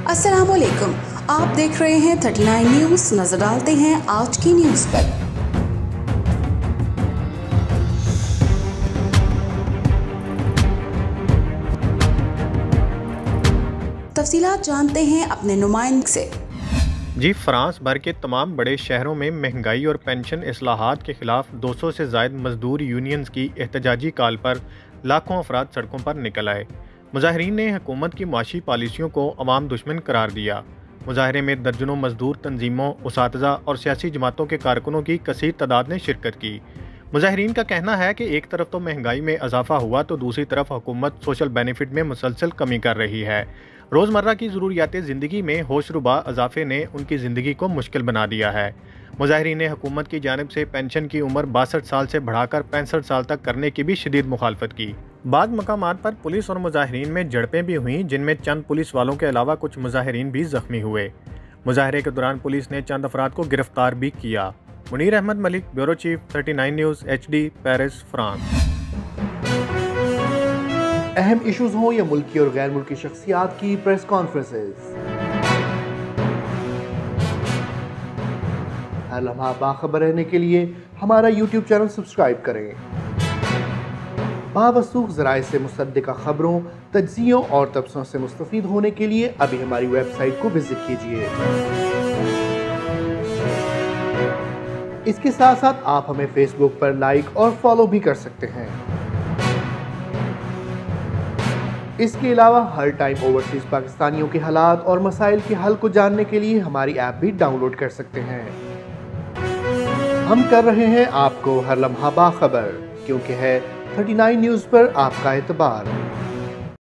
अस्सलामुअलैकुम, आप देख रहे हैं 39 न्यूज़। नजर डालते हैं आज की न्यूज़ पर। तफसीलात जानते हैं अपने नुमाइंदे से। जी, फ्रांस भर के तमाम बड़े शहरों में महंगाई और पेंशन इस्लाहात के खिलाफ 200 से ज़ायद मजदूर यूनियंस की एहतजाजी कॉल पर लाखों अफराद सड़कों पर निकल आए। मुजाहिरीन ने हुकूमत की माशी पॉलिसियों को अवाम दुश्मन करार दिया। मुजाहरे में दर्जनों मजदूर तंजीमों, उसातिज़ा और सियासी जमातों के कारकुनों की कसीर तादाद ने शिरकत की। मुजाहिरीन का कहना है कि एक तरफ तो महंगाई में इजाफा हुआ तो दूसरी तरफ हुकूमत सोशल बेनिफिट में मुसलसल कमी कर रही है। रोज़मर्रा की ज़रूरियात ज़िंदगी में होशरुबा इजाफे ने उनकी ज़िंदगी को मुश्किल बना दिया है। मुजाहिरीन ने हुकूमत की जानिब से पेंशन की उम्र 62 साल से बढ़ाकर 65 साल तक करने की भी शदीद मुखालफत की। बाद मकामात पर पुलिस और मुजाहिरीन में झड़पें भी हुईं, जिनमें चंद पुलिस वालों के अलावा कुछ मुजाहिरीन भी जख्मी हुए। मुजाहरे के दौरान पुलिस ने चंद अफराद को गिरफ्तार भी किया। Munir Ahmad Malik, bureau chief, 39 news, HD, Paris, France. अहम इश्यूज हों या मुल्की और गैर मुल्की शख्सियात की प्रेस कॉन्फ्रेंसेस, हर लम्हा बाखबर रहने के लिए हमारा YouTube चैनल सब्सक्राइब करें। बावसूख ज़राए से मुसद्दिक़ा खबरों, तज्ज़ियों और तबसरों से मुस्तफ़ीद होने के लिए अभी हमारी वेबसाइट को विजिट कीजिए। इसके साथ साथ आप हमें फेसबुक पर लाइक और फॉलो भी कर सकते हैं। इसके अलावा हर टाइम ओवरसीज पाकिस्तानियों के हालात और मसाइल के हल को जानने के लिए हमारी ऐप भी डाउनलोड कर सकते हैं। हम कर रहे हैं आपको हर लम्हा बाखबर, क्योंकि है 39 न्यूज़ पर आपका एतबार।